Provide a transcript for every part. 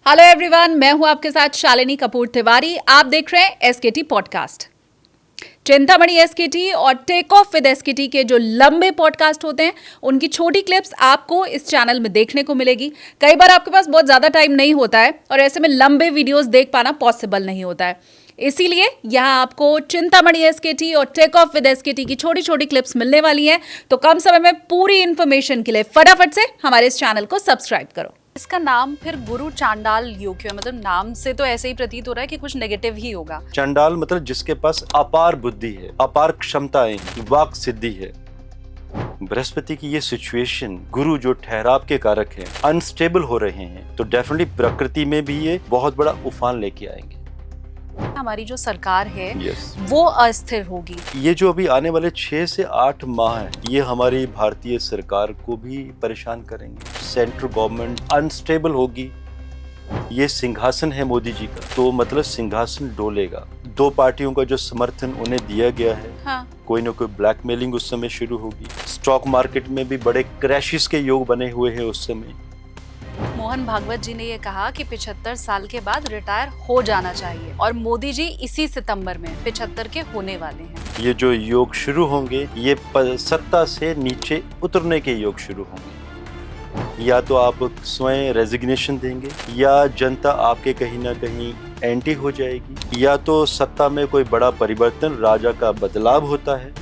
Hello everyone, मैं हूं आपके साथ शालिनी कपूर तिवारी। आप देख रहे हैं एसकेटी पॉडकास्ट। चिंतामणि एसकेटी और टेक ऑफ विद एसकेटी के जो लंबे पॉडकास्ट होते हैं उनकी छोटी क्लिप्स आपको इस चैनल में देखने को मिलेगी। कई बार आपके पास बहुत ज़्यादा टाइम नहीं होता है और ऐसे में लंबे वीडियोस देख पाना पॉसिबल नहीं होता है, इसीलिए यहाँ आपको चिंतामणि एसकेटी और टेक ऑफ विद एसकेटी की छोटी छोटी क्लिप्स मिलने वाली हैं। तो कम समय में पूरी इन्फॉर्मेशन के लिए फटाफट से हमारे इस चैनल को सब्सक्राइब करो। इसका नाम फिर गुरु चांडाल योग क्यों है? मतलब नाम से तो ऐसे ही प्रतीत हो रहा है कि कुछ नेगेटिव ही होगा। चांडाल मतलब जिसके पास अपार बुद्धि है, अपार क्षमताएं, वाक सिद्धि है। बृहस्पति की ये सिचुएशन, गुरु जो ठहराव के कारक हैं, अनस्टेबल हो रहे हैं, तो डेफिनेटली प्रकृति में भी ये बहुत बड़ा उफान लेके आएंगे। हमारी जो सरकार है वो अस्थिर होगी। ये जो अभी आने वाले 6 से 8 माह है, ये हमारी भारतीय सरकार को भी परेशान करेंगे। सेंट्रल गवर्नमेंट अनस्टेबल होगी। ये सिंहासन है मोदी जी का, तो मतलब सिंहासन डोलेगा। दो पार्टियों का जो समर्थन उन्हें दिया गया है, हाँ। कोई ना कोई ब्लैकमेलिंग उस समय शुरू होगी। स्टॉक मार्केट में भी बड़े क्रैशेस के योग बने हुए हैं उस समय। मोहन भागवत जी ने ये कहा कि 75 साल के बाद रिटायर हो जाना चाहिए और मोदी जी इसी सितंबर में 75 के होने वाले हैं। ये जो योग शुरू होंगे, ये सत्ता से नीचे उतरने के योग शुरू होंगे। या तो आप स्वयं रेजिग्नेशन देंगे, या जनता आपके कहीं ना कहीं एंटी हो जाएगी, या तो सत्ता में कोई बड़ा परिवर्तन, राजा का बदलाव होता है।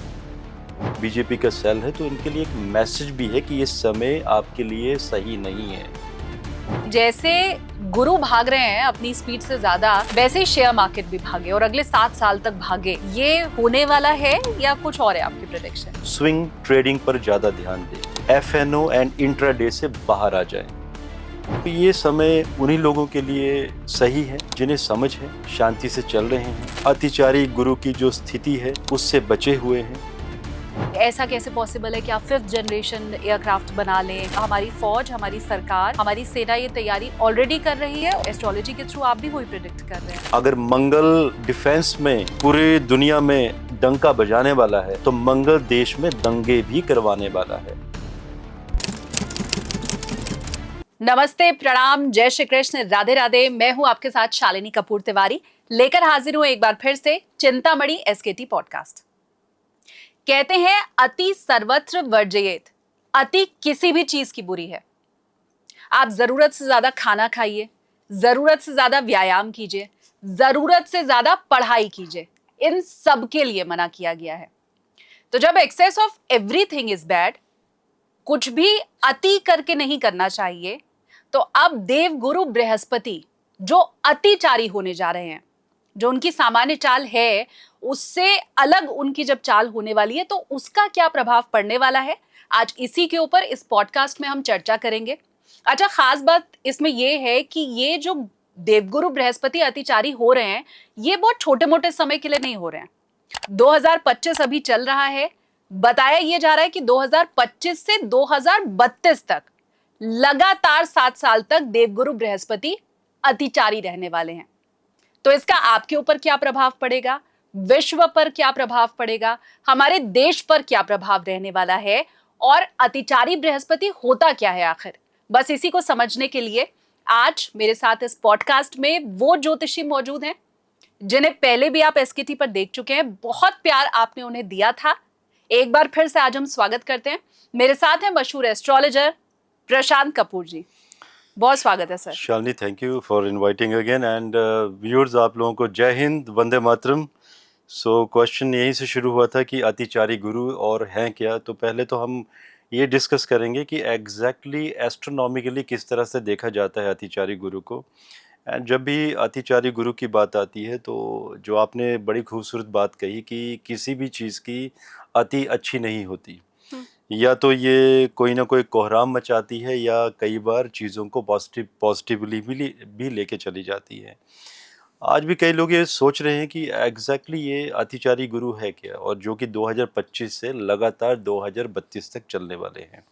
बीजेपी का सेल है, तो इनके लिए एक मैसेज भी है कि ये समय आपके लिए सही नहीं है। जैसे गुरु भाग रहे हैं अपनी स्पीड से ज्यादा, वैसे ही शेयर मार्केट भी भागे और अगले 7 साल तक भागे। ये होने वाला है या कुछ और है आपकी प्रेडिक्शन? स्विंग ट्रेडिंग पर ज्यादा ध्यान दें, एफएनओ एंड इंट्राडे से बाहर आ जाएं। तो ये समय उन्हीं लोगों के लिए सही है जिन्हें समझ है, शांति से चल रहे हैं, अतिचारी गुरु की जो स्थिति है उससे बचे हुए हैं। ऐसा कैसे पॉसिबल है कि आप 5th जनरेशन एयरक्राफ्ट बना लें? हमारी फौज, हमारी सरकार, हमारी सेना ये तैयारी ऑलरेडी कर रही है। एस्ट्रोलॉजी के थ्रू आप भी वही प्रेडिक्ट कर रहे हैं। अगर मंगल डिफेंस में पूरी दुनिया में डंका बजाने वाला है, तो मंगल देश में दंगे भी करवाने वाला है। नमस्ते, प्रणाम, जय श्री कृष्ण, राधे राधे। मैं हूं आपके साथ शालिनी कपूर तिवारी, लेकर हाजिर हूं एक बार फिर से चिंतामणि एसकेटी पॉडकास्ट। कहते हैं अति सर्वत्र वर्जयेत। अति किसी भी चीज की बुरी है। आप जरूरत से ज्यादा खाना खाइए, जरूरत से ज्यादा व्यायाम कीजिए, जरूरत से ज्यादा पढ़ाई कीजिए, इन सब के लिए मना किया गया है। तो जब excess of everything is bad, कुछ भी अति करके नहीं करना चाहिए, तो अब देव गुरु बृहस्पति जो अतिचारी होने जा रहे हैं, जो उनकी सामान्य चाल है उससे अलग उनकी जब चाल होने वाली है, तो उसका क्या प्रभाव पड़ने वाला है, आज इसी के ऊपर इस पॉडकास्ट में हम चर्चा करेंगे। अच्छा, खास बात इसमें यह है कि ये जो देवगुरु बृहस्पति अतिचारी हो रहे हैं, ये बहुत छोटे मोटे समय के लिए नहीं हो रहे हैं। 2025 अभी चल रहा है। बताया यह जा रहा है कि 2025 से 2032 तक लगातार 7 साल तक देवगुरु बृहस्पति अतिचारी रहने वाले हैं। तो इसका आपके ऊपर क्या प्रभाव पड़ेगा, विश्व पर क्या प्रभाव पड़ेगा, हमारे देश पर क्या प्रभाव रहने वाला है, और अतिचारी बृहस्पति होता क्या है आखिर, बस इसी को समझने के लिए आज मेरे साथ इस पॉडकास्ट में वो ज्योतिषी मौजूद हैं जिन्हें पहले भी आप एसकेटी पर देख चुके हैं। बहुत प्यार आपने उन्हें दिया था। एक बार फिर से आज हम स्वागत करते हैं। मेरे साथ हैं मशहूर एस्ट्रोलॉजर प्रशांत कपूर जी। बहुत स्वागत है sir. Shalini, thank you for inviting again. And viewers, आप लोगों को जय हिंद, वंदे मातरम। सो क्वेश्चन यहीं से शुरू हुआ था कि अतिचारी गुरु और हैं क्या। तो पहले तो हम ये डिस्कस करेंगे कि एग्जैक्टली एस्ट्रोनॉमिकली किस तरह से देखा जाता है अतिचारी गुरु को। एंड जब भी अतिचारी गुरु की बात आती है, तो जो आपने बड़ी खूबसूरत बात कही कि किसी भी चीज़ की अति अच्छी नहीं होती, या तो ये कोई ना कोई कोहराम मचाती है, या कई बार चीज़ों को पॉजिटिवली भी लेके चली जाती है। आज भी कई लोग ये सोच रहे हैं कि एग्जैक्टली ये अतिचारी गुरु है क्या, और जो कि 2025 से लगातार 2032 तक चलने वाले हैं।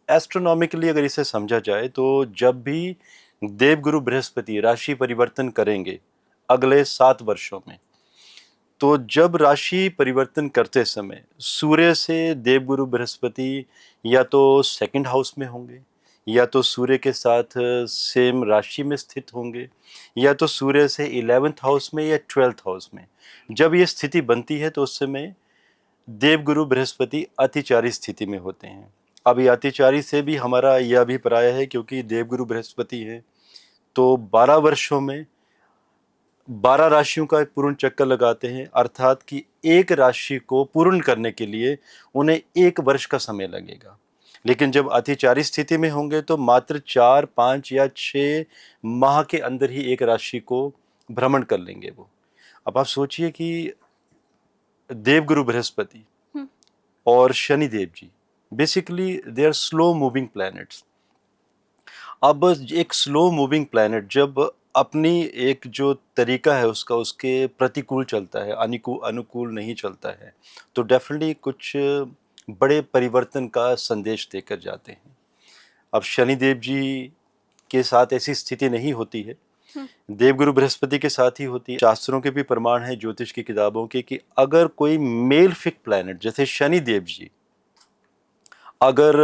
एस्ट्रोनॉमिकली अगर इसे समझा जाए, तो जब भी देवगुरु बृहस्पति राशि परिवर्तन करेंगे अगले 7 वर्षों में, तो जब राशि परिवर्तन करते समय सूर्य से देवगुरु बृहस्पति या तो सेकंड हाउस में होंगे, या तो सूर्य के साथ सेम राशि में स्थित होंगे, या तो सूर्य से 11th हाउस में या 12th हाउस में। जब ये स्थिति बनती है तो उस समय देवगुरु बृहस्पति अतिचारी स्थिति में होते हैं। अब ये अतिचारी से भी हमारा यह अभिप्राय है, क्योंकि देवगुरु बृहस्पति है तो 12 वर्षों में 12 राशियों का एक पूर्ण चक्कर लगाते हैं, अर्थात कि एक राशि को पूर्ण करने के लिए उन्हें 1 वर्ष का समय लगेगा। लेकिन जब अतिचारी स्थिति में होंगे तो मात्र 4, 5 या 6 माह के अंदर ही एक राशि को भ्रमण कर लेंगे वो। अब आप सोचिए कि देवगुरु बृहस्पति और Shani Dev ji basically they are slow moving planets. अब एक स्लो मूविंग प्लैनेट जब अपनी एक जो तरीका है उसका उसके प्रतिकूल चलता है, अनुकूल नहीं चलता है, तो डेफिनेटली कुछ बड़े परिवर्तन का संदेश देकर जाते हैं। अब शनिदेव जी के साथ ऐसी स्थिति नहीं होती है, देवगुरु बृहस्पति के साथ ही होती है। शास्त्रों के भी प्रमाण है, ज्योतिष की किताबों के, कि अगर कोई मेलफिक प्लैनेट जैसे शनिदेव जी अगर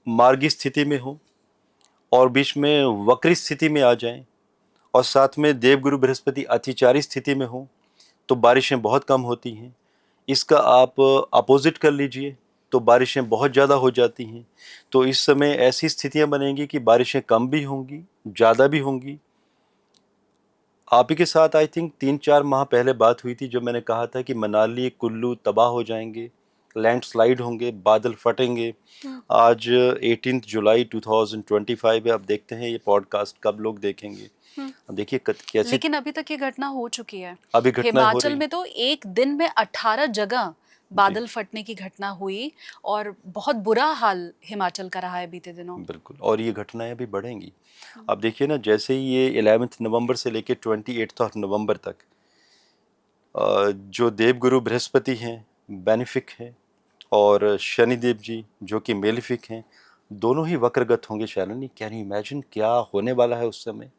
मार्गी स्थिति में हो और बीच में वक्री स्थिति में आ जाएं और साथ में देवगुरु बृहस्पति अतिचारी स्थिति में हो तो बारिशें बहुत कम होती हैं। इसका आप अपोजिट कर लीजिए तो बारिशें बहुत ज़्यादा हो जाती हैं। तो इस समय ऐसी स्थितियां बनेंगी कि बारिशें कम भी होंगी, ज़्यादा भी होंगी। आप ही के साथ आई थिंक 3-4 माह पहले बात हुई थी, जो मैंने कहा था कि मनाली कुल्लू तबाह हो जाएंगे, लैंडस्लाइड होंगे, बादल फटेंगे। आज 18 जुलाई 2025 है। अब देखते हैं ये पॉडकास्ट कब लोग देखेंगे। अब देखिए कैसे, लेकिन अभी तक ये घटना हो चुकी है। अभी घटना हो हिमाचल रही में तो एक दिन में 18 जगह बादल फटने की घटना हुई और बहुत बुरा हाल हिमाचल का रहा है बीते दिनों। बिल्कुल, और ये घटनाएं अभी बढ़ेंगी। अब देखिए ना, जैसे ही ये 11 नवंबर से लेके 28 नवंबर तक जो देवगुरु बृहस्पति हैं बेनिफिक हैं और शनिदेव जी जो कि मेलिफिक हैं, दोनों ही वक्रगत होंगे। शालिनी, कैन यू इमेजिन क्या होने वाला है उस समय?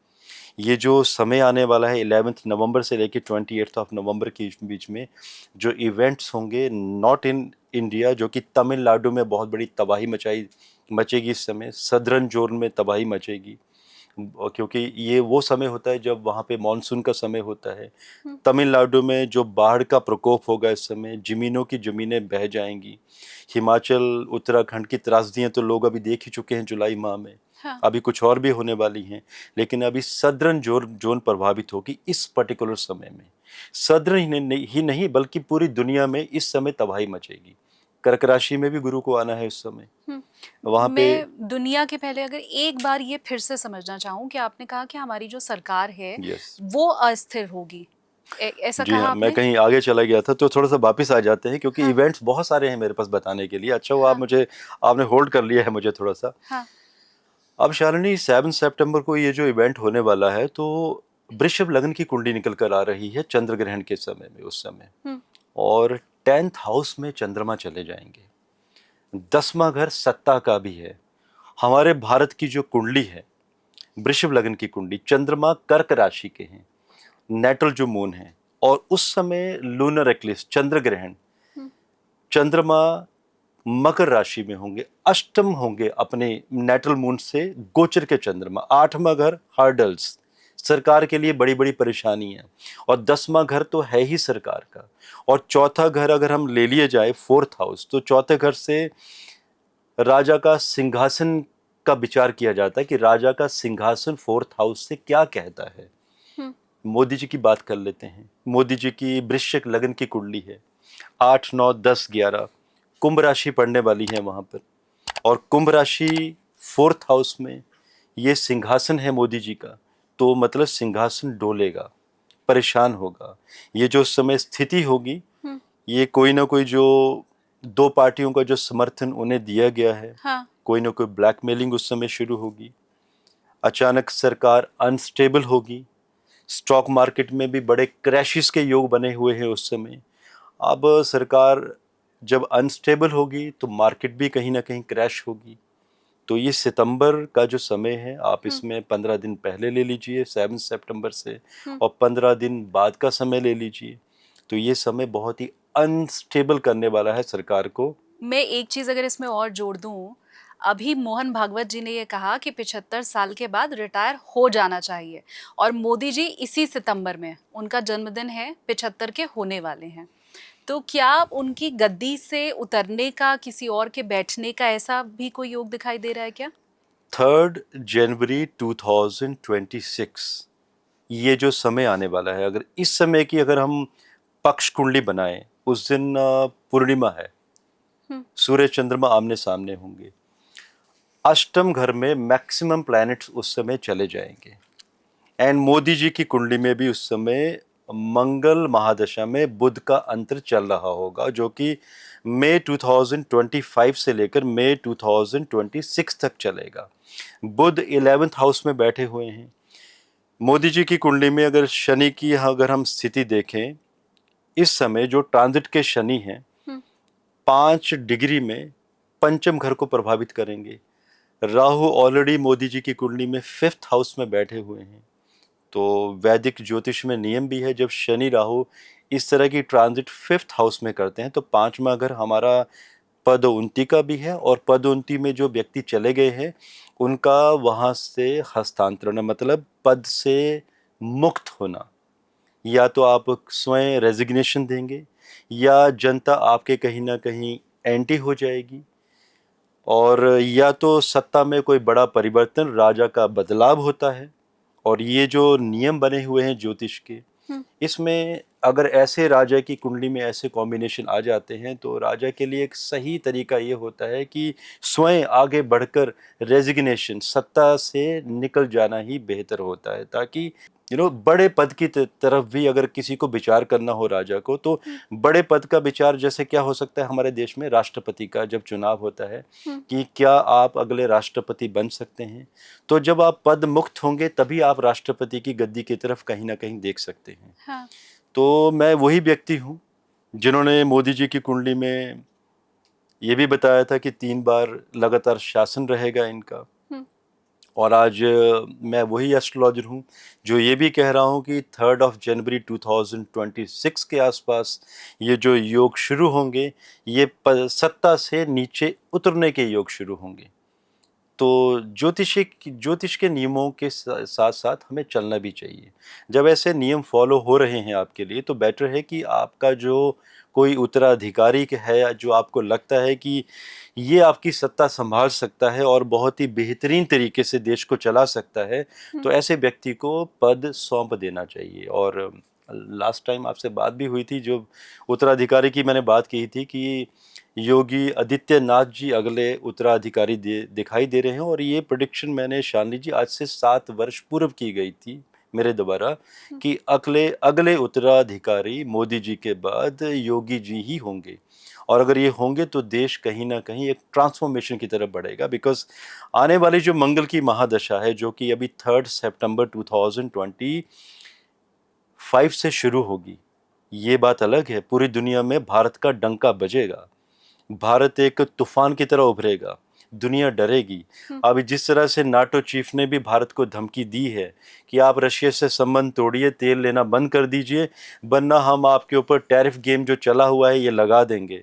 ये जो समय आने वाला है 11 नवंबर से लेके 28 नवंबर के बीच में जो इवेंट्स होंगे, नॉट इन इंडिया, जो कि तमिलनाडु में बहुत बड़ी तबाही मचेगी। इस समय सदर्न जोन में तबाही मचेगी, क्योंकि ये वो समय होता है जब वहाँ पे मानसून का समय होता है। तमिलनाडु में जो बाढ़ का प्रकोप होगा इस समय, ज़मीनों की ज़मीनें बह जाएंगी। हिमाचल उत्तराखंड की त्रासदियाँ तो लोग अभी देख ही चुके हैं जुलाई माह में। हाँ। अभी कुछ और भी होने वाली हैं, लेकिन अभी सदर्न जोन प्रभावित होगी इस पर्टिकुलर समय में। सदर्न ही नहीं बल्कि पूरी दुनिया में इस समय तबाही मचेगी। कर्क राशि में भी गुरु को आना है उस समय। वहाँ पे मैं दुनिया के पहले अगर एक बार ये फिर से समझना चाहूँ कि आपने कहा कि हमारी जो सरकार है यस, वो अस्थिर होगी, ऐसा जी कहा हाँ, मैं आपने? कहीं आगे चला गया था तो थोड़ा सा वापस आ जाते हैं, क्योंकि हाँ। इवेंट्स बहुत सारे हैं मेरे पास बताने के लिए। अच्छा वो हाँ। आपने होल्ड कर लिया है मुझे थोड़ा सा। हाँ। अब शालिनी 7 सितंबर को ये जो इवेंट होने वाला है, तो वृषभ लग्न की कुंडली निकल कर आ रही है चंद्र ग्रहण के समय में, उस समय, और 10th हाउस में चंद्रमा चले जाएंगे। 10वां घर सत्ता का भी है। हमारे भारत की जो कुंडली है वृषभ लग्न की कुंडली, चंद्रमा कर्क राशि के हैं, नेटल जो मून है, और उस समय लूनर एक्लिप्स चंद्र ग्रहण, चंद्रमा मकर राशि में होंगे, अष्टम होंगे अपने नेटल मून से गोचर के चंद्रमा। 8वां घर हर्डल्स, सरकार के लिए बड़ी बड़ी परेशानी है, और 10वां घर तो है ही सरकार का। और चौथा घर अगर हम ले लिए जाए 4th हाउस, तो चौथे घर से राजा का सिंहासन का विचार किया जाता है कि राजा का सिंहासन 4th हाउस से क्या कहता है। मोदी जी की बात कर लेते हैं। मोदी जी की वृश्चिक लग्न की कुंडली है, 8, 9, 10, 11 कुंभ राशि पड़ने वाली है वहां पर, और कुंभ राशि 4th हाउस में ये सिंहासन है मोदी जी का, तो मतलब सिंहासन डोलेगा, परेशान होगा। ये जो समय स्थिति होगी, ये कोई ना कोई जो दो पार्टियों का जो समर्थन उन्हें दिया गया है, हाँ। कोई ना कोई ब्लैकमेलिंग उस समय शुरू होगी। अचानक सरकार अनस्टेबल होगी। स्टॉक मार्केट में भी बड़े क्रैशेस के योग बने हुए हैं उस समय। अब सरकार जब अनस्टेबल होगी तो मार्केट भी कहीं ना कहीं क्रैश होगी। तो ये सितंबर का जो समय है, आप इसमें 15 दिन पहले ले लीजिए 7 सितंबर से, और 15 दिन बाद का समय ले लीजिए, तो ये समय बहुत ही अनस्टेबल करने वाला है सरकार को। मैं एक चीज अगर इसमें और जोड़ दूं, अभी मोहन भागवत जी ने ये कहा कि 75 साल के बाद रिटायर हो जाना चाहिए, और मोदी जी इसी सितंबर में, उनका जन्मदिन है, 75 के होने वाले हैं। तो क्या उनकी गद्दी से उतरने का, किसी और के बैठने का ऐसा भी कोई योग दिखाई दे रहा है क्या? 3 जनवरी 2026 ये जो समय आने वाला है, अगर इस समय की अगर हम पक्ष कुंडली बनाएं, उस दिन पूर्णिमा है, सूर्य चंद्रमा आमने सामने होंगे, अष्टम घर में मैक्सिमम प्लैनेट्स उस समय चले जाएंगे, एंड मोदी जी की कुंडली में भी उस समय मंगल महादशा में बुध का अंतर चल रहा होगा, जो कि मई 2025 से लेकर मई 2026 तक चलेगा। बुध 11th हाउस में बैठे हुए हैं। मोदी जी की कुंडली में अगर शनि की अगर हम स्थिति देखें, इस समय जो ट्रांजिट के शनि हैं 5 डिग्री में पंचम घर को प्रभावित करेंगे। राहु ऑलरेडी मोदी जी की कुंडली में 5th हाउस में बैठे हुए हैं। तो वैदिक ज्योतिष में नियम भी है, जब शनि राहु इस तरह की ट्रांजिट 5th हाउस में करते हैं तो 5वां घर हमारा पद उन्नति का भी है, और पद उन्नति में जो व्यक्ति चले गए हैं उनका वहाँ से हस्तांतरण, मतलब पद से मुक्त होना। या तो आप स्वयं रेजिग्नेशन देंगे, या जनता आपके कहीं ना कहीं एंटी हो जाएगी, और या तो सत्ता में कोई बड़ा परिवर्तन, राजा का बदलाव होता है। और ये जो नियम बने हुए हैं ज्योतिष के, इसमें अगर ऐसे राजा की कुंडली में ऐसे कॉम्बिनेशन आ जाते हैं तो राजा के लिए एक सही तरीका ये होता है कि स्वयं आगे बढ़कर रेजिग्नेशन, सत्ता से निकल जाना ही बेहतर होता है, ताकि बड़े पद की तरफ भी अगर किसी को विचार करना हो राजा को, तो बड़े पद का विचार जैसे क्या हो सकता है हमारे देश में राष्ट्रपति का जब चुनाव होता है कि क्या आप अगले राष्ट्रपति बन सकते हैं, तो जब आप पद मुक्त होंगे तभी आप राष्ट्रपति की गद्दी की तरफ कहीं ना कहीं देख सकते हैं। हाँ। तो मैं वही व्यक्ति हूँ जिन्होंने मोदी जी की कुंडली में ये भी बताया था कि 3 बार लगातार शासन रहेगा इनका, और आज मैं वही एस्ट्रोलॉजर हूँ जो ये भी कह रहा हूँ कि 3 जनवरी 2026 के आसपास ये जो योग शुरू होंगे, ये सत्ता से नीचे उतरने के योग शुरू होंगे। तो ज्योतिष के नियमों के साथ साथ हमें चलना भी चाहिए। जब ऐसे नियम फॉलो हो रहे हैं आपके लिए, तो बेटर है कि आपका जो कोई उत्तराधिकारी है, जो आपको लगता है कि ये आपकी सत्ता संभाल सकता है और बहुत ही बेहतरीन तरीके से देश को चला सकता है, तो ऐसे व्यक्ति को पद सौंप देना चाहिए। और लास्ट टाइम आपसे बात भी हुई थी, जो उत्तराधिकारी की मैंने बात की थी कि योगी आदित्यनाथ जी अगले उत्तराधिकारी दिखाई दे रहे हैं, और ये प्रेडिक्शन मैंने शालिनी जी आज से 7 वर्ष पूर्व की गई थी मेरे द्वारा कि अगले उत्तराधिकारी मोदी जी के बाद योगी जी ही होंगे, और अगर ये होंगे तो देश कहीं ना कहीं एक ट्रांसफॉर्मेशन की तरफ बढ़ेगा। बिकॉज आने वाली जो मंगल की महादशा है, जो कि अभी 3 सितंबर 2025 से शुरू होगी, ये बात अलग है, पूरी दुनिया में भारत का डंका बजेगा, भारत एक तूफान की तरह उभरेगा, दुनिया डरेगी। अभी जिस तरह से नाटो चीफ ने भी भारत को धमकी दी है कि आप रशिया से संबंध तोड़िए, तेल लेना बंद कर दीजिए, वरना हम आपके ऊपर टैरिफ गेम जो चला हुआ है ये लगा देंगे।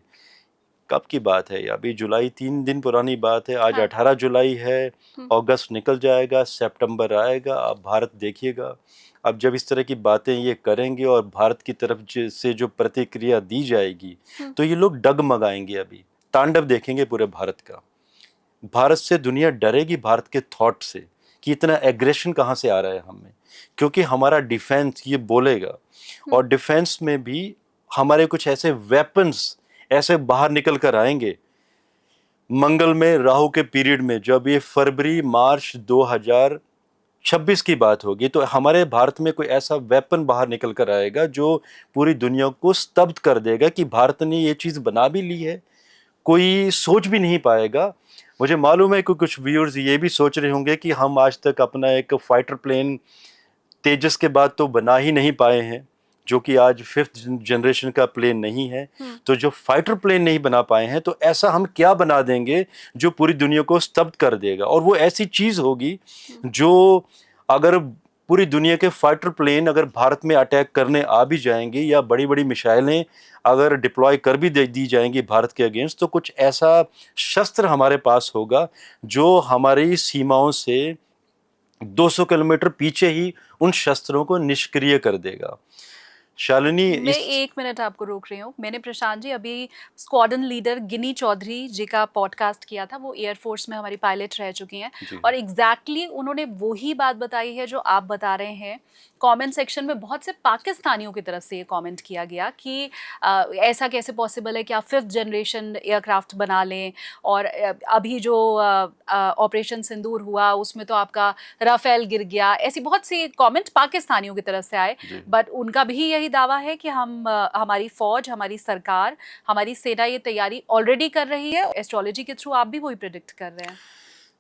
कब की बात है? अभी जुलाई 3 दिन पुरानी बात है, आज 18 जुलाई है, अगस्त निकल जाएगा, सितंबर आएगा। अब भारत देखिएगा, अब जब इस तरह की बातें ये करेंगे और भारत की तरफ से जो प्रतिक्रिया दी जाएगी, तो ये लोग डगमगाएंगे, अभी तांडव देखेंगे पूरे भारत का। भारत से दुनिया डरेगी, भारत के थॉट से, कि इतना एग्रेशन कहाँ से आ रहा है हमें, क्योंकि हमारा डिफेंस ये बोलेगा। और डिफेंस में भी हमारे कुछ ऐसे वेपन्स ऐसे बाहर निकल कर आएंगे मंगल में, राहु के पीरियड में, जब ये फरवरी मार्च 2026 की बात होगी, तो हमारे भारत में कोई ऐसा वेपन बाहर निकल कर आएगा जो पूरी दुनिया को स्तब्ध कर देगा कि भारत ने ये चीज़ बना भी ली है, कोई सोच भी नहीं पाएगा। मुझे मालूम है कि कुछ व्यूअर्स ये भी सोच रहे होंगे कि हम आज तक अपना एक फाइटर प्लेन तेजस के बाद तो बना ही नहीं पाए हैं, जो कि आज 5th जनरेशन का प्लेन नहीं है। तो जो फाइटर प्लेन नहीं बना पाए हैं, तो ऐसा हम क्या बना देंगे जो पूरी दुनिया को स्तब्ध कर देगा। और वो ऐसी चीज होगी जो अगर पूरी दुनिया के फाइटर प्लेन अगर भारत में अटैक करने आ भी जाएंगे या बड़ी बड़ी मिसाइलें अगर डिप्लॉय कर भी दी जाएंगी भारत के अगेंस्ट, तो कुछ ऐसा शस्त्र हमारे पास होगा जो हमारी सीमाओं से 200 किलोमीटर पीछे ही उन शस्त्रों को निष्क्रिय कर देगा। शालिनी, मैं एक मिनट आपको रोक रही हूँ। मैंने प्रशांत जी अभी स्क्वाड्रन लीडर गिनी चौधरी जी का पॉडकास्ट किया था। वो एयरफोर्स में हमारी पायलट रह चुकी हैं और एग्जैक्टली उन्होंने वही बात बताई है जो आप बता रहे हैं। कमेंट सेक्शन में बहुत से पाकिस्तानियों की तरफ से ये कमेंट किया गया कि ऐसा कैसे पॉसिबल है कि आप 5th जनरेशन एयरक्राफ्ट बना लें, और अभी जो ऑपरेशन सिंदूर हुआ उसमें तो आपका राफेल गिर गया। ऐसी बहुत सी कमेंट पाकिस्तानियों की तरफ से आए, बट उनका भी यही दावा है कि हमारी फौज, हमारी सरकार, हमारी सेना ये तैयारी ऑलरेडी कर रही है। एस्ट्रोलॉजी के थ्रू आप भी वही प्रेडिक्ट कर रहे हैं।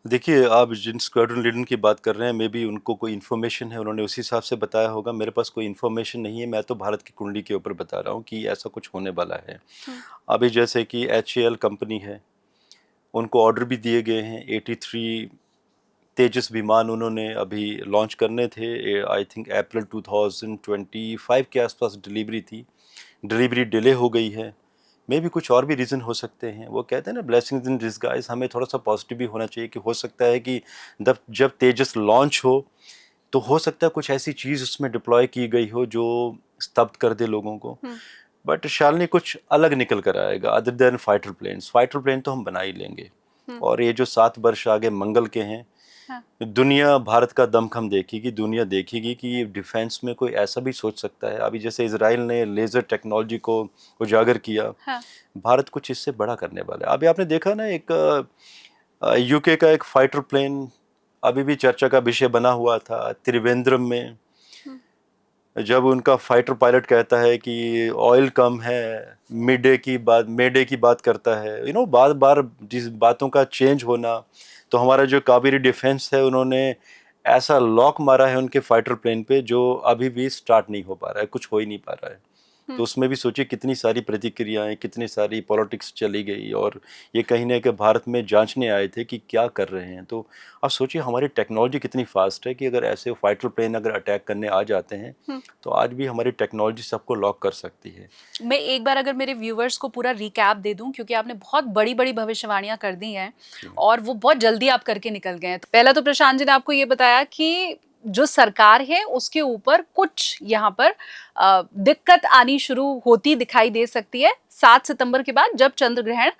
देखिए, आप जिन स्क्वाड्रन लीडर की बात कर रहे हैं, मे बी उनको कोई इन्फॉर्मेशन है, उन्होंने उसी हिसाब से बताया होगा। मेरे पास कोई इन्फॉर्मेशन नहीं है, मैं तो भारत की कुंडली के ऊपर बता रहा हूँ कि ऐसा कुछ होने वाला है। अभी जैसे कि HAL कंपनी है, उनको ऑर्डर भी दिए गए हैं। 83 तेजस विमान उन्होंने अभी लॉन्च करने थे। आई थिंक अप्रैल 2025 के आसपास डिलीवरी थी। डिलीवरी डिले हो गई है। मे भी कुछ और भी रीज़न हो सकते हैं। वो कहते हैं ना, ब्लेसिंग्स इन डिस्गाइज। हमें थोड़ा सा पॉजिटिव भी होना चाहिए कि हो सकता है कि जब तेजस लॉन्च हो तो हो सकता है कुछ ऐसी चीज़ उसमें डिप्लॉय की गई हो जो स्तब्ध कर दे लोगों को। बट शालिनी, कुछ अलग निकल कर आएगा other than fighter planes. Fighter plane तो हम बना ही लेंगे। और ये जो 7 वर्ष आगे मंगल के हैं, दुनिया भारत का दमखम देखेगी। दुनिया देखेगी कि डिफेंस में कोई ऐसा भी सोच सकता है। अभी जैसे इजराइल ने लेज़र टेक्नोलॉजी को उजागर किया, भारत कुछ इससे बड़ा करने वाला है। अभी आपने देखा ना, एक UK का एक फाइटर प्लेन अभी भी चर्चा का विषय बना हुआ था त्रिवेंद्रम में, जब उनका फाइटर पायलट कहता है कि ऑयल कम है, मेडे की बात करता है। बार बार जिस बातों का चेंज होना। तो हमारा जो कावेरी डिफेंस है, उन्होंने ऐसा लॉक मारा है उनके फाइटर प्लेन पे जो अभी भी स्टार्ट नहीं हो पा रहा है, कुछ हो ही नहीं पा रहा है। तो उसमें भी सोचिए कितनी सारी प्रतिक्रियाएं, कितनी सारी पॉलिटिक्स चली गई, और ये कहीं ना कहीं भारत में जांचने आए थे कि क्या कर रहे हैं। तो आप सोचिए हमारी टेक्नोलॉजी कितनी फास्ट है कि अगर ऐसे फाइटर प्लेन अगर अटैक करने आ जाते हैं तो आज भी हमारी टेक्नोलॉजी सबको लॉक कर सकती है। मैं एक बार अगर मेरे व्यूवर्स को पूरा रिकैप दे दूं, क्योंकि आपने बहुत बड़ी बड़ी भविष्यवाणियां कर दी हैं और वो बहुत जल्दी आप करके निकल गए हैं। तो पहला तो प्रशांत जी ने आपको ये बताया कि जो सरकार है उसके ऊपर कुछ यहाँ पर दिक्कत आनी शुरू होती दिखाई दे सकती है 7 सितंबर के बाद, जब चंद्र ग्रहण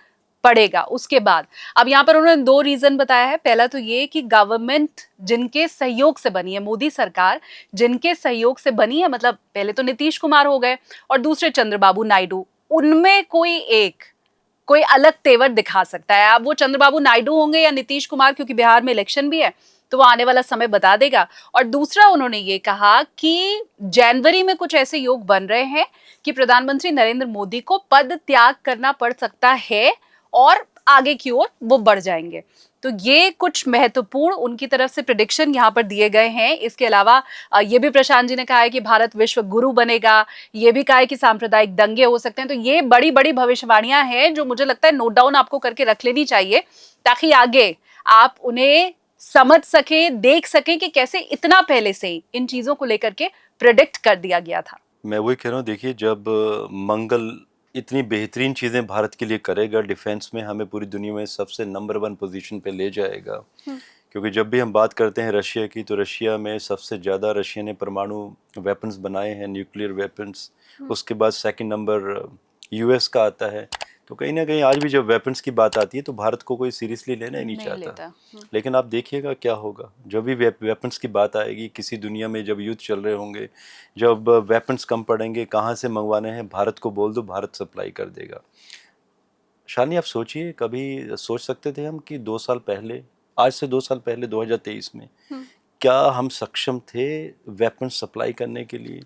पड़ेगा उसके बाद। अब यहाँ पर उन्होंने 2 रीजन बताया है। पहला तो ये कि गवर्नमेंट जिनके सहयोग से बनी है, मोदी सरकार जिनके सहयोग से बनी है, मतलब पहले तो नीतीश कुमार हो गए और दूसरे चंद्रबाबू नायडू, उनमें कोई अलग तेवर दिखा सकता है। अब वो चंद्रबाबू नायडू होंगे या नीतीश कुमार, क्योंकि बिहार में इलेक्शन भी है, तो वो आने वाला समय बता देगा। और दूसरा उन्होंने ये कहा कि जनवरी में कुछ ऐसे योग बन रहे हैं कि प्रधानमंत्री नरेंद्र मोदी को पद त्याग करना पड़ सकता है और आगे की ओर वो बढ़ जाएंगे। तो ये कुछ महत्वपूर्ण उनकी तरफ से प्रेडिक्शन यहाँ पर दिए गए हैं। इसके अलावा ये भी प्रशांत जी ने कहा है कि भारत विश्व गुरु बनेगा, ये भी कहा है कि सांप्रदायिक दंगे हो सकते हैं। तो ये बड़ी बड़ी भविष्यवाणियां हैं जो मुझे लगता है नोट डाउन आपको करके रख लेनी चाहिए, ताकि आगे आप उन्हें समझ सकें, देख सकें कि कैसे इतना पहले से ही इन चीजों को लेकर के प्रेडिक्ट कर दिया गया था। मैं वही कह रहा हूँ, देखिए जब मंगल इतनी बेहतरीन चीज़ें भारत के लिए करेगा, डिफेंस में हमें पूरी दुनिया में सबसे नंबर 1 पोजीशन पे ले जाएगा। क्योंकि जब भी हम बात करते हैं रशिया की, तो रशिया में सबसे ज़्यादा रशिया ने परमाणु वेपन्स बनाए हैं, न्यूक्लियर वेपन्स। उसके बाद सेकंड नंबर US का आता है। तो कहीं ना कहीं आज भी जब वेपन्स की बात आती है तो भारत को कोई सीरियसली लेना ही नहीं चाहता। लेकिन आप देखिएगा क्या होगा जब भी वेपन्स की बात आएगी, किसी दुनिया में जब युद्ध चल रहे होंगे, जब वेपन्स कम पड़ेंगे, कहाँ से मंगवाने हैं, भारत को बोल दो, भारत सप्लाई कर देगा। शालिनी, आप सोचिए, कभी सोच सकते थे हम कि 2 साल पहले, आज से 2 साल पहले 2023 में क्या हम सक्षम थे वेपन सप्लाई करने के लिए?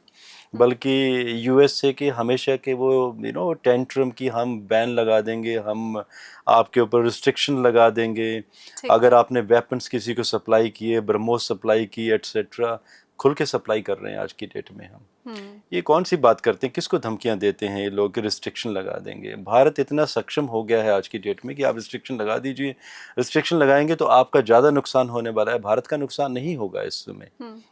बल्कि USA के हमेशा के वो टेंट्रम की हम बैन लगा देंगे, हम आपके ऊपर रिस्ट्रिक्शन लगा देंगे अगर आपने वेपन्स किसी को सप्लाई किए, ब्रह्मोस सप्लाई की एटसेट्रा। खुल के सप्लाई कर रहे हैं आज की डेट में हम। हम्म। ये कौन सी बात करते हैं, किसको धमकियां देते हैं ये लोग, रिस्ट्रिक्शन लगा देंगे। भारत इतना सक्षम हो गया है आज की डेट में कि आप रिस्ट्रिक्शन लगा दीजिए, रिस्ट्रिक्शन लगाएंगे तो आपका ज़्यादा नुकसान होने वाला है, भारत का नुकसान नहीं होगा इस समय।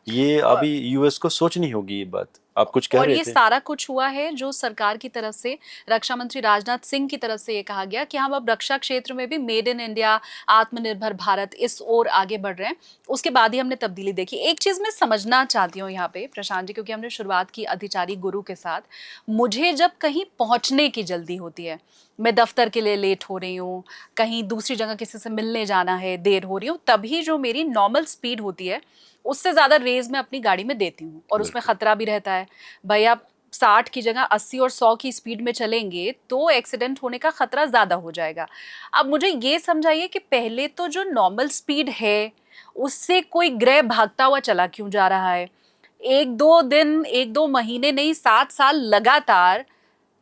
ये और अभी यूएस को सोचनी होगी ये बात। आप कुछ कह और रहे ये थे? सारा कुछ हुआ है जो सरकार की तरफ से, रक्षा मंत्री राजनाथ सिंह की तरफ से ये कहा गया कि हम अब रक्षा क्षेत्र में भी मेड इन इंडिया, आत्मनिर्भर भारत, इस ओर आगे बढ़ रहे हैं। उसके बाद ही हमने तब्दीली देखी। एक चीज मैं समझना चाहती हूँ यहाँ पे प्रशांत जी, क्योंकि हमने शुरुआत की अधिचारी गुरु के साथ। मुझे जब कहीं पहुंचने की जल्दी होती है, मैं दफ्तर के लिए लेट हो रही हूँ, कहीं दूसरी जगह किसी से मिलने जाना है, देर हो रही हूँ, तभी जो मेरी नॉर्मल स्पीड होती है उससे ज्यादा रेज मैं अपनी गाड़ी में देती हूँ, और उसमें बिल्कुल। खतरा भी रहता है। भाई आप 60 की जगह 80 और 100 की स्पीड में चलेंगे तो एक्सीडेंट होने का खतरा ज्यादा हो जाएगा। अब मुझे ये समझाइए कि पहले तो जो नॉर्मल स्पीड है उससे कोई ग्रह भागता हुआ चला क्यों जा रहा है? एक दो दिन, एक दो महीने नहीं, 7 साल लगातार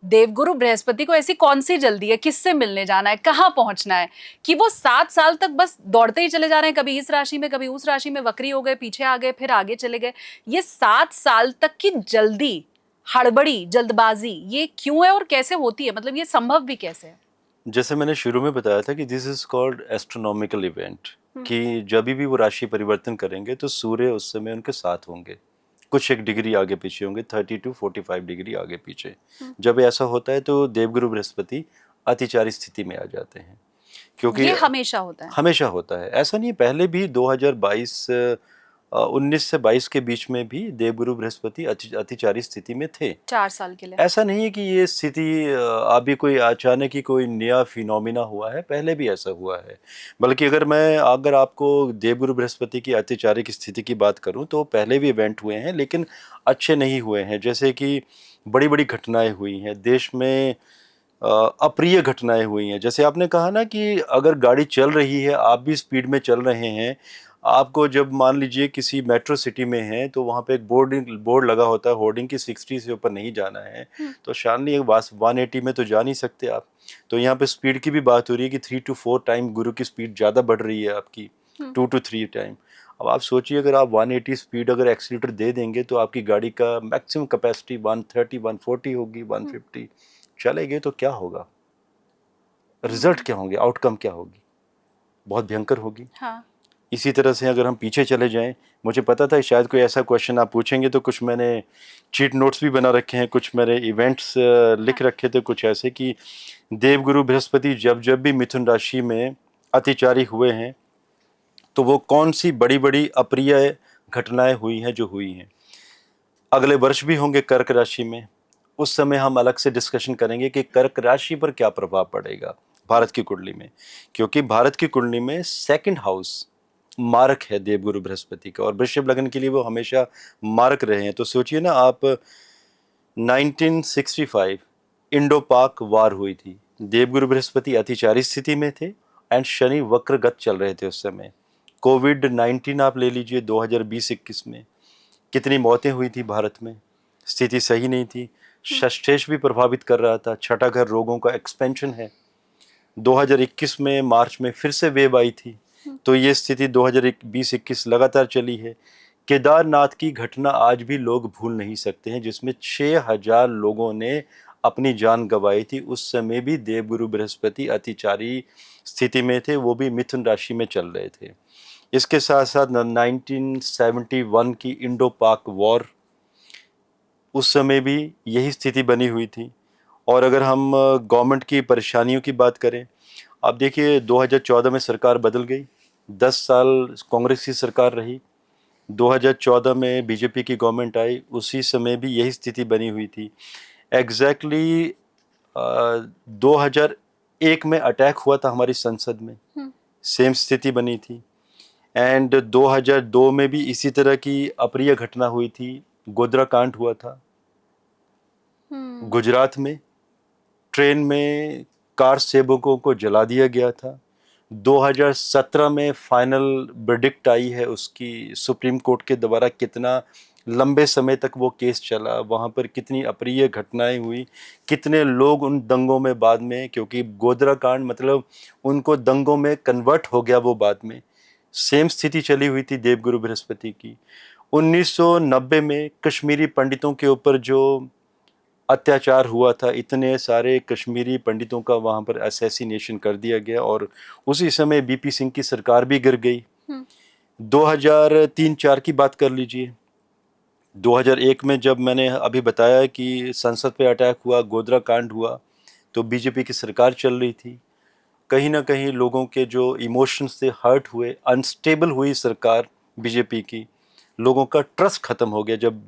देवगुरु बृहस्पति को ऐसी कौन सी जल्दी है, किससे मिलने जाना है, कहाँ पहुंचना है, कि वो 7 साल तक बस दौड़ते ही चले जा रहे हैं, कभी इस राशि में कभी उस राशि में, वक्री हो गए, पीछे आ गए, फिर आगे चले गए। ये 7 साल तक की जल्दी, हड़बड़ी, जल्दबाजी, ये क्यों है और कैसे होती है? मतलब ये संभव भी कैसे है? जैसे मैंने शुरू में बताया था कि this is called astronomical event, कि जब भी वो राशि परिवर्तन करेंगे तो सूर्य उस समय उनके साथ होंगे, कुछ एक डिग्री आगे पीछे होंगे, 30 to 45 डिग्री आगे पीछे। जब ऐसा होता है तो देवगुरु बृहस्पति अतिचारी स्थिति में आ जाते हैं, क्योंकि ये हमेशा होता है? हमेशा होता है, ऐसा नहीं। पहले भी 2022 19 से 22 के बीच में भी देवगुरु बृहस्पति अतिचारी स्थिति में थे। 4 साल के लिए? ऐसा नहीं है कि ये स्थिति अभी कोई अचानक ही कोई नया फिनोमिना हुआ है, पहले भी ऐसा हुआ है। बल्कि अगर आपको देवगुरु बृहस्पति की अतिचारी की स्थिति की बात करूं तो पहले भी इवेंट हुए हैं, लेकिन अच्छे नहीं हुए हैं। जैसे कि बड़ी बड़ी घटनाएं हुई हैं देश में, अप्रिय घटनाएं हुई हैं। जैसे आपने कहा ना कि अगर गाड़ी चल रही है, आप भी स्पीड में चल रहे हैं, आपको जब मान लीजिए किसी मेट्रो सिटी में है तो वहाँ पे एक बोर्ड लगा होता है होर्डिंग की 60 से ऊपर नहीं जाना है, तो शानली एक 180 में तो जा नहीं सकते आप। तो यहाँ पे स्पीड की भी बात हो रही है कि 3 to 4 टाइम गुरु की स्पीड ज़्यादा बढ़ रही है आपकी, 2 to 3 टाइम। अब आप सोचिए अगर आप 180 स्पीड अगर एक्सीलेटर दे देंगे तो आपकी गाड़ी का मैक्सिमम कैपेसिटी 130 140 होगी, 150 चलेंगे तो क्या होगा, रिजल्ट क्या होंगे, आउटकम क्या होगी, बहुत भयंकर होगी। हाँ। इसी तरह से अगर हम पीछे चले जाएं, मुझे पता था शायद कोई ऐसा क्वेश्चन आप पूछेंगे, तो कुछ मैंने चीट नोट्स भी बना रखे हैं, कुछ मेरे इवेंट्स लिख रखे थे कुछ ऐसे कि देवगुरु बृहस्पति जब जब भी मिथुन राशि में अतिचारी हुए हैं तो वो कौन सी बड़ी बड़ी अप्रिय घटनाएं हुई हैं जो हुई हैं। अगले वर्ष भी होंगे कर्क राशि में, उस समय हम अलग से डिस्कशन करेंगे कि कर्क राशि पर क्या प्रभाव पड़ेगा भारत की कुंडली में, क्योंकि भारत की कुंडली में सेकंड हाउस मारक है देवगुरु बृहस्पति का, और वृषभ लग्न के लिए वो हमेशा मारक रहे हैं। तो सोचिए ना आप, 1965 इंडो पाक वार हुई थी, देवगुरु बृहस्पति अतिचारी स्थिति में थे एंड शनि वक्रगत चल रहे थे उस समय। कोविड-19 आप ले लीजिए 2020-21 में कितनी मौतें हुई थी भारत में, स्थिति सही नहीं थी। षष्ठेश भी प्रभावित कर रहा था, छठा घर रोगों का एक्सपेंशन है। 2021 में मार्च में फिर से वेव आई थी, तो ये स्थिति 2020-21 लगातार चली है। केदारनाथ की घटना आज भी लोग भूल नहीं सकते हैं, जिसमें 6000 लोगों ने अपनी जान गंवाई थी। उस समय भी देवगुरु बृहस्पति अतिचारी स्थिति में थे, वो भी मिथुन राशि में चल रहे थे। इसके साथ साथ 1971 की इंडो पाक वॉर, उस समय भी यही स्थिति बनी हुई थी। और अगर हम गवर्नमेंट की परेशानियों की बात करें, आप देखिए 2014 में सरकार बदल गई, 10 साल कांग्रेस की सरकार रही, 2014 में बीजेपी की गवर्नमेंट आई, उसी समय भी यही स्थिति बनी हुई थी। एग्जैक्टली 2001 में अटैक हुआ था हमारी संसद में, सेम स्थिति बनी थी। एंड 2002 में भी इसी तरह की अप्रिय घटना हुई थी, गोधरा कांड हुआ था गुजरात में, ट्रेन में कार सेवकों को जला दिया गया था। 2017 में फाइनल वर्डिक्ट आई है उसकी, सुप्रीम कोर्ट के द्वारा कितना लंबे समय तक वो केस चला, वहाँ पर कितनी अप्रिय घटनाएं हुई, कितने लोग उन दंगों में बाद में, क्योंकि गोधरा कांड मतलब उनको दंगों में कन्वर्ट हो गया वो बाद में। सेम स्थिति चली हुई थी देवगुरु बृहस्पति की। 1990 में कश्मीरी पंडितों के ऊपर जो अत्याचार हुआ था, इतने सारे कश्मीरी पंडितों का वहाँ पर असैसिनेशन कर दिया गया और उसी समय बीपी सिंह की सरकार भी गिर गई। 2003-4 की बात कर लीजिए। 2001 में जब मैंने अभी बताया कि संसद पे अटैक हुआ, गोधरा कांड हुआ, तो बीजेपी की सरकार चल रही थी। कहीं ना कहीं लोगों के जो इमोशंस थे हर्ट हुए, अनस्टेबल हुई सरकार बीजेपी की, लोगों का ट्रस्ट खत्म हो गया जब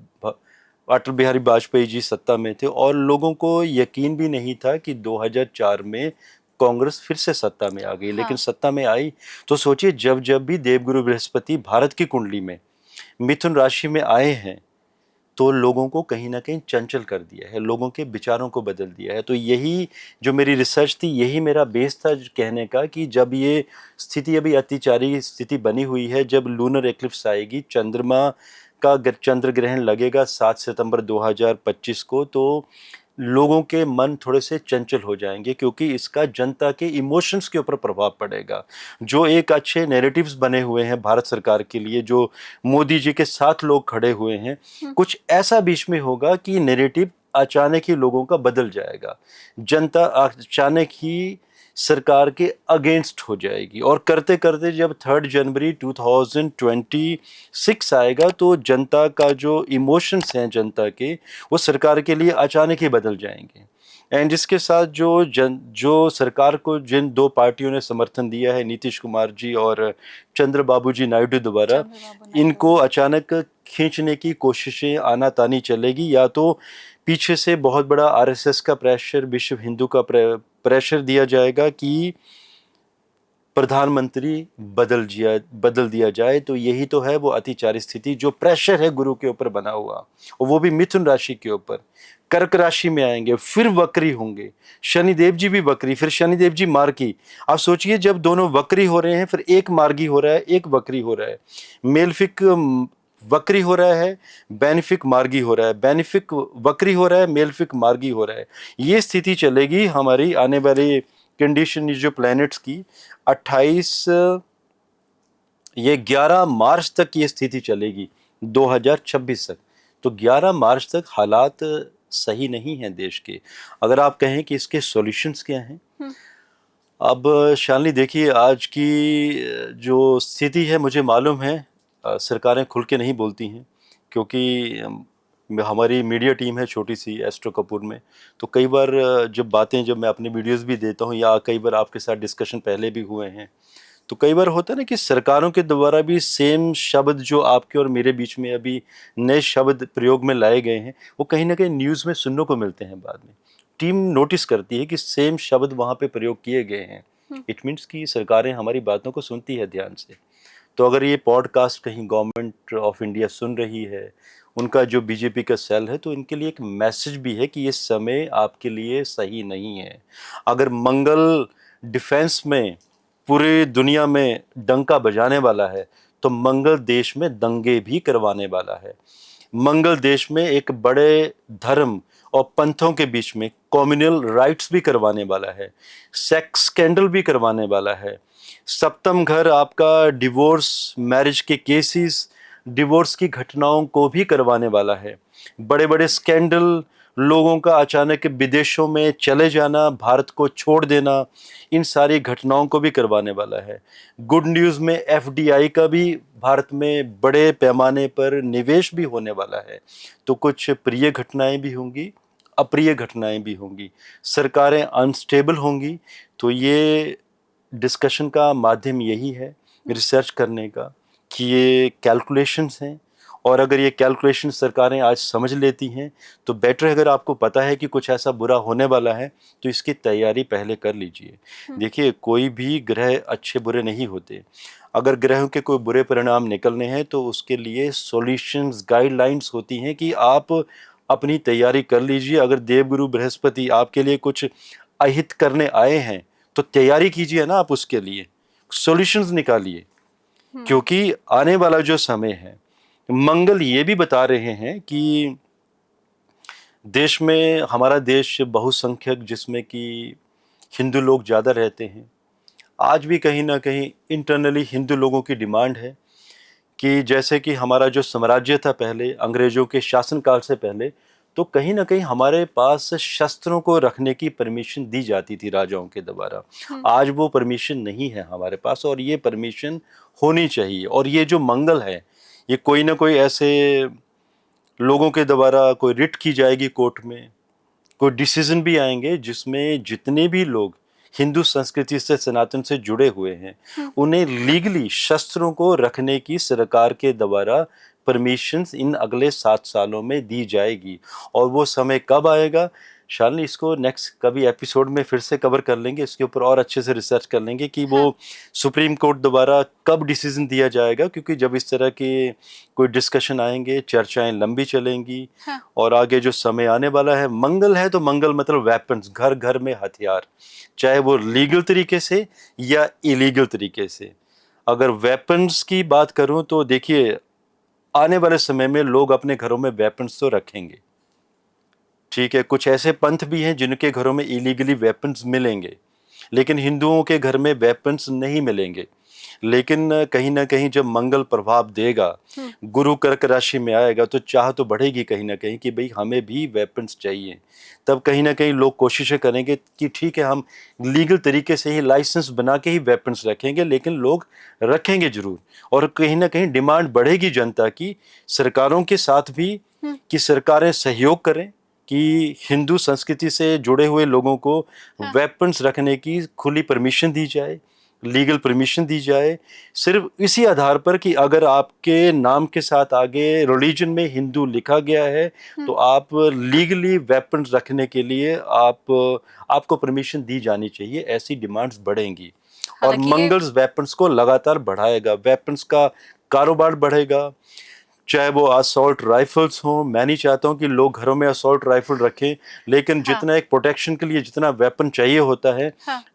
अटल बिहारी वाजपेयी जी सत्ता में थे और लोगों को यकीन भी नहीं था कि 2004 में कांग्रेस फिर से सत्ता में आ गई। लेकिन सत्ता में आई तो सोचिए, जब जब भी देवगुरु बृहस्पति भारत की कुंडली में मिथुन राशि में आए हैं तो लोगों को कहीं ना कहीं चंचल कर दिया है, लोगों के विचारों को बदल दिया है। तो यही जो मेरी रिसर्च थी, यही मेरा बेस था कहने का कि जब ये स्थिति अभी अतिचारी स्थिति बनी हुई है, जब लूनर एक्लिप्स आएगी, चंद्रमा का चंद्र ग्रहण लगेगा 7 सितंबर 2025 को, तो लोगों के मन थोड़े से चंचल हो जाएंगे क्योंकि इसका जनता के इमोशंस के ऊपर प्रभाव पड़ेगा। जो एक अच्छे नैरेटिव्स बने हुए हैं भारत सरकार के लिए, जो मोदी जी के साथ लोग खड़े हुए हैं, कुछ ऐसा बीच में होगा कि नैरेटिव अचानक ही लोगों का बदल जाएगा। जनता अचानक ही सरकार के अगेंस्ट हो जाएगी और करते करते जब 3 जनवरी 2026 आएगा तो जनता का जो इमोशंस हैं जनता के, वो सरकार के लिए अचानक ही बदल जाएंगे। एंड जिसके साथ जो सरकार को जिन दो पार्टियों ने समर्थन दिया है, नीतीश कुमार जी और चंद्रबाबू जी नायडू द्वारा, इनको अचानक खींचने की कोशिशें आनातानी चलेगी। या तो पीछे से बहुत बड़ा आरएसएस का प्रेशर, विश्व हिंदू का प्रेशर दिया जाएगा कि प्रधानमंत्री बदल दिया जाए। तो यही तो है वो अतिचारी स्थिति, जो प्रेशर है गुरु के ऊपर बना हुआ, और वो भी मिथुन राशि के ऊपर। कर्क राशि में आएंगे, फिर वक्री होंगे, शनिदेव जी भी वक्री, फिर शनिदेव जी मार्गी। आप सोचिए, जब दोनों वक्री हो रहे हैं, फिर एक मार्गी हो रहा है, एक वक्री हो रहा है। मेलफिक वक्री हो रहा है, बेनिफिक मार्गी हो रहा है, बेनिफिक वक्री हो रहा है, मेलफिक मार्गी हो रहा है। ये स्थिति चलेगी हमारी आने वाली कंडीशन जो प्लैनेट्स की 11 मार्च तक ये स्थिति चलेगी, 2026 तक। तो 11 मार्च तक हालात सही नहीं हैं देश के। अगर आप कहें कि इसके सॉल्यूशंस क्या हैं, अब शालिनी देखिए, आज की जो स्थिति है, मुझे मालूम है सरकारें खुल के नहीं बोलती हैं क्योंकि हमारी मीडिया टीम है छोटी सी एस्ट्रो कपूर में। तो कई बार जब मैं अपने वीडियोस भी देता हूँ या कई बार आपके साथ डिस्कशन पहले भी हुए हैं, तो कई बार होता है ना कि सरकारों के द्वारा भी सेम शब्द जो आपके और मेरे बीच में अभी नए शब्द प्रयोग में लाए गए हैं, वो कहीं ना कहीं न्यूज़ में सुनने को मिलते हैं। बाद में टीम नोटिस करती है कि सेम शब्द वहाँ पे प्रयोग किए गए हैं। इट मीन्स कि सरकारें हमारी बातों को सुनती है ध्यान से। तो अगर ये पॉडकास्ट कहीं गवर्नमेंट ऑफ इंडिया सुन रही है, उनका जो बीजेपी का सेल है, तो इनके लिए एक मैसेज भी है कि ये समय आपके लिए सही नहीं है। अगर मंगल डिफेंस में पूरी दुनिया में डंका बजाने वाला है, तो मंगल देश में दंगे भी करवाने वाला है। मंगल देश में एक बड़े धर्म और पंथों के बीच में कम्युनल राइट्स भी करवाने वाला है, सेक्स स्कैंडल भी करवाने वाला है। सप्तम घर आपका डिवोर्स, मैरिज के केसेस, डिवोर्स की घटनाओं को भी करवाने वाला है। बड़े बड़े स्कैंडल, लोगों का अचानक विदेशों में चले जाना, भारत को छोड़ देना, इन सारी घटनाओं को भी करवाने वाला है। गुड न्यूज़ में एफडीआई का भी भारत में बड़े पैमाने पर निवेश भी होने वाला है। तो कुछ प्रिय घटनाएं भी होंगी, अप्रिय घटनाएं भी होंगी, सरकारें अनस्टेबल होंगी। तो ये डिस्कशन का माध्यम यही है रिसर्च करने का कि ये कैलकुलेशंस हैं, और अगर ये कैलकुलेशन सरकारें आज समझ लेती हैं तो बेटर है। अगर आपको पता है कि कुछ ऐसा बुरा होने वाला है तो इसकी तैयारी पहले कर लीजिए। देखिए, कोई भी ग्रह अच्छे बुरे नहीं होते। अगर ग्रहों के कोई बुरे परिणाम निकलने हैं तो उसके लिए सॉल्यूशंस, गाइडलाइंस होती हैं कि आप अपनी तैयारी कर लीजिए। अगर देवगुरु बृहस्पति आपके लिए कुछ अहित करने आए हैं तो तैयारी कीजिए ना, आप उसके लिए सॉल्यूशंस निकालिए। क्योंकि आने वाला जो समय है, मंगल ये भी बता रहे हैं कि देश में, हमारा देश बहुसंख्यक जिसमें कि हिंदू लोग ज़्यादा रहते हैं, आज भी कहीं ना कहीं इंटरनली हिंदू लोगों की डिमांड है कि जैसे कि हमारा जो साम्राज्य था पहले अंग्रेजों के शासनकाल से पहले, तो कहीं ना कहीं हमारे पास शस्त्रों को रखने की परमिशन दी जाती थी राजाओं के द्वारा। आज वो परमिशन नहीं है हमारे पास, और ये परमिशन होनी चाहिए। और ये जो मंगल है, ये कोई ना कोई ऐसे लोगों के द्वारा कोई रिट की जाएगी कोर्ट में, कोई डिसीजन भी आएंगे जिसमें जितने भी लोग हिंदू संस्कृति से सनातन से जुड़े हुए हैं उन्हें लीगली शस्त्रों को रखने की सरकार के द्वारा परमिशंस इन अगले 7 सालों में दी जाएगी। और वो समय कब आएगा, शालिनी, इसको नेक्स्ट कभी एपिसोड में फिर से कवर कर लेंगे, इसके ऊपर और अच्छे से रिसर्च कर लेंगे कि वो सुप्रीम कोर्ट द्वारा कब डिसीजन दिया जाएगा। क्योंकि जब इस तरह के कोई डिस्कशन आएंगे, चर्चाएं लंबी चलेंगी। और आगे जो समय आने वाला है, मंगल है तो मंगल मतलब वेपन्स, घर घर में हथियार, चाहे वो लीगल तरीके से या इलीगल तरीके से। अगर वेपन्स की बात करूं तो देखिए, आने वाले समय में लोग अपने घरों में वेपन्स तो रखेंगे, ठीक है। कुछ ऐसे पंथ भी हैं जिनके घरों में इलीगली वेपन्स मिलेंगे, लेकिन हिंदुओं के घर में वेपन्स नहीं मिलेंगे। लेकिन कहीं ना कहीं जब मंगल प्रभाव देगा, गुरु कर्क राशि में आएगा, तो चाह तो बढ़ेगी कहीं ना कहीं कि भाई हमें भी वेपन्स चाहिए। तब कहीं ना कहीं लोग कोशिशें करेंगे कि ठीक है, हम लीगल तरीके से ही लाइसेंस बना के ही वेपन्स रखेंगे, लेकिन लोग रखेंगे जरूर। और कहीं ना कहीं डिमांड बढ़ेगी जनता की, सरकारों के साथ भी, कि सरकारें सहयोग करें कि हिंदू संस्कृति से जुड़े हुए लोगों को वेपन्स रखने की खुली परमिशन दी जाए, लीगल परमिशन दी जाए। सिर्फ इसी आधार पर कि अगर आपके नाम के साथ आगे रिलीजन में हिंदू लिखा गया है तो आप लीगली वेपन्स रखने के लिए आपको परमिशन दी जानी चाहिए। ऐसी डिमांड्स बढ़ेंगी और मंगल्स वेपन्स को लगातार बढ़ाएगा, वेपन्स का कारोबार बढ़ेगा। चाहे वो असॉल्ट राइफल्स हो, मैं नहीं चाहता हूं कि लोग घरों में असॉल्ट राइफल रखें, लेकिन जितना एक प्रोटेक्शन के लिए जितना वेपन चाहिए होता है,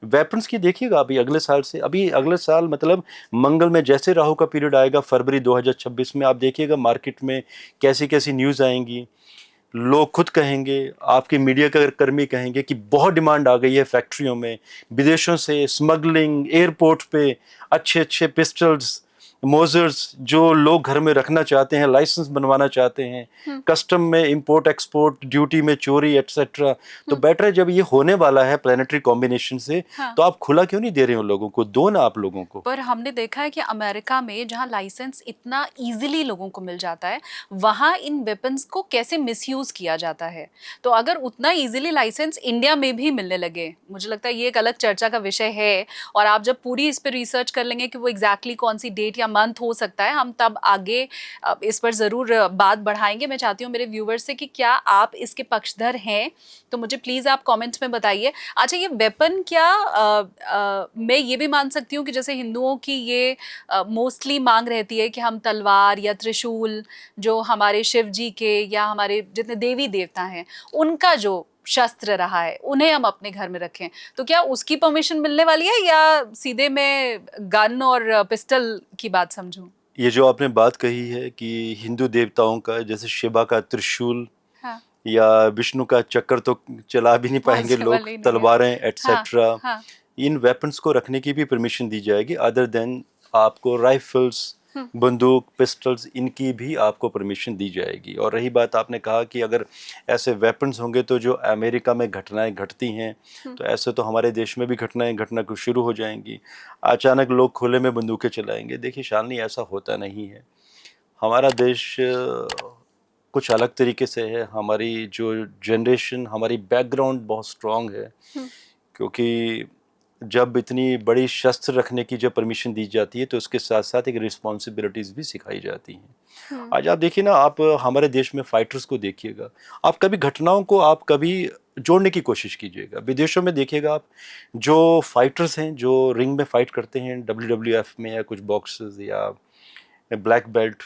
वेपन्स की देखिएगा अभी अगले साल से, अभी अगले साल मतलब मंगल में जैसे राहु का पीरियड आएगा फरवरी 2026 में, आप देखिएगा मार्केट में कैसी कैसी न्यूज़ आएंगी। लोग खुद कहेंगे, आपके मीडिया का कर्मी कहेंगे कि बहुत डिमांड आ गई है फैक्ट्रियों में, विदेशों से स्मगलिंग, एयरपोर्ट पे अच्छे अच्छे पिस्टल्स, मोजर्स जो लोग घर में रखना चाहते हैं, लाइसेंस बनवाना चाहते हैं, कस्टम में इंपोर्ट एक्सपोर्ट ड्यूटी में चोरी एटसेट्रा। तो बेटर है जब ये होने वाला है प्लानिटरी कॉम्बिनेशन से, तो आप खुला क्यों नहीं दे रहे हो लोगों को, दो ना आप लोगों को। पर हमने देखा है कि अमेरिका में जहां लाइसेंस इतना इजीली लोगों को मिल जाता है, वहां इन वेपन्स को कैसे मिसयूज किया जाता है। तो अगर उतना इजीली लाइसेंस इंडिया में भी मिलने लगे, मुझे लगता है ये एक अलग चर्चा का विषय है। और आप जब पूरी इस पर रिसर्च कर लेंगे कि वो एग्जैक्टली कौन सी डेट या मंथ हो सकता है, हम तब आगे इस पर ज़रूर बात बढ़ाएंगे। मैं चाहती हूँ मेरे व्यूवर्स से कि क्या आप इसके पक्षधर हैं, तो मुझे प्लीज़ आप कमेंट्स में बताइए। अच्छा, ये वेपन क्या मैं ये भी मान सकती हूँ कि जैसे हिंदुओं की ये मोस्टली मांग रहती है कि हम तलवार या त्रिशूल, जो हमारे शिव जी के या हमारे जितने देवी देवता हैं उनका जो शस्त्र रहा है, उन्हें हम अपने घर में रखें, तो क्या उसकी परमिशन मिलने वाली है या सीधे मैं गन और पिस्टल की बात समझूं? ये जो आपने बात कही है कि हिंदू देवताओं का, जैसे शिवा का त्रिशूल, हाँ, या विष्णु का चक्र तो चला भी नहीं पाएंगे पॉसिबल लोग, ही नहीं है। तलवारें हाँ, एटसेट्रा, हाँ, इन वेपन्स को रखने की भी परमिशन दी जाएगी। अदर देन आपको राइफल्स, बंदूक, पिस्टल्स, इनकी भी आपको परमिशन दी जाएगी। और रही बात, आपने कहा कि अगर ऐसे वेपन्स होंगे तो जो अमेरिका में घटनाएं घटती हैं, तो ऐसे तो हमारे देश में भी घटनाएं घटना कुछ शुरू हो जाएंगी। अचानक लोग खुले में बंदूकें चलाएंगे। देखिए शालिनी, ऐसा होता नहीं है। हमारा देश कुछ अलग तरीके से है। हमारी जो जनरेशन, हमारी बैकग्राउंड बहुत स्ट्रांग है, क्योंकि जब इतनी बड़ी शस्त्र रखने की जब परमिशन दी जाती है तो उसके साथ साथ एक रिस्पॉन्सिबिलिटीज़ भी सिखाई जाती हैं। आज आप देखिए ना, आप हमारे देश में फाइटर्स को देखिएगा, आप कभी घटनाओं को आप कभी जोड़ने की कोशिश कीजिएगा। विदेशों में देखिएगा आप, जो फाइटर्स हैं जो रिंग में फाइट करते हैं WWF में, या कुछ बॉक्सर्स या ब्लैक बेल्ट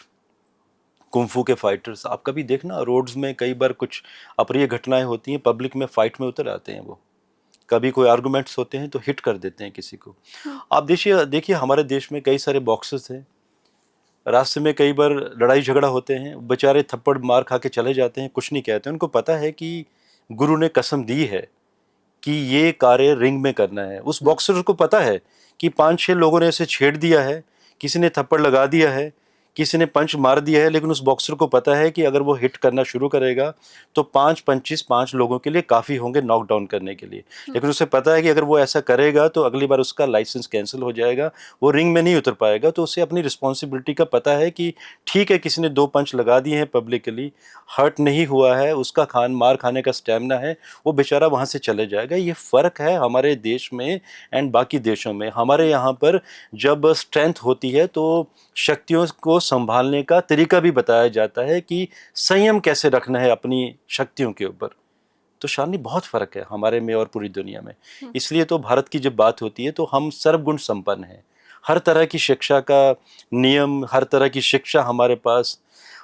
कुंफू के फाइटर्स, आप कभी देखना रोड्स में कई बार कुछ अप्रिय घटनाएं होती हैं, पब्लिक में फाइट में उतर आते हैं वो। कभी कोई आर्गुमेंट्स होते हैं तो हिट कर देते हैं किसी को। आप देखिए हमारे देश में कई सारे बॉक्सर्स हैं, रास्ते में कई बार लड़ाई झगड़ा होते हैं, बेचारे थप्पड़ मार खा के चले जाते हैं, कुछ नहीं कहते। उनको पता है कि गुरु ने कसम दी है कि ये कार्य रिंग में करना है। उस बॉक्सर को पता है कि 5-6 लोगों ने इसे छेड़ दिया है, किसी ने थप्पड़ लगा दिया है, किसी ने पंच मार दिया है लेकिन उस बॉक्सर को पता है कि अगर वो हिट करना शुरू करेगा तो 5 लोगों के लिए काफ़ी होंगे नॉकडाउन करने के लिए, लेकिन उसे पता है कि अगर वो ऐसा करेगा तो अगली बार उसका लाइसेंस कैंसिल हो जाएगा, वो रिंग में नहीं उतर पाएगा। तो उसे अपनी रिस्पॉन्सिबिलिटी का पता है कि ठीक है, किसी ने 2 पंच लगा दिए हैं, पब्लिकली हर्ट नहीं हुआ है, उसका मार खाने का स्टैमिना है, वो बेचारा वहाँ से चले जाएगा। ये फ़र्क है हमारे देश में एंड बाकी देशों में। हमारे यहाँ पर जब स्ट्रेंथ होती है तो शक्तियों को संभालने का तरीका भी बताया जाता है कि संयम कैसे रखना है अपनी शक्तियों के ऊपर। तो शालिनी बहुत फ़र्क है हमारे में और पूरी दुनिया में। इसलिए तो भारत की जब बात होती है तो हम सर्वगुण संपन्न हैं। हर तरह की शिक्षा का नियम, हर तरह की शिक्षा हमारे पास,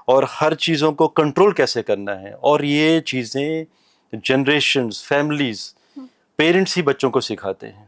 और हर चीज़ों को कंट्रोल कैसे करना है, और ये चीज़ें जनरेशन्स, फैमिलीज़, पेरेंट्स ही बच्चों को सिखाते हैं।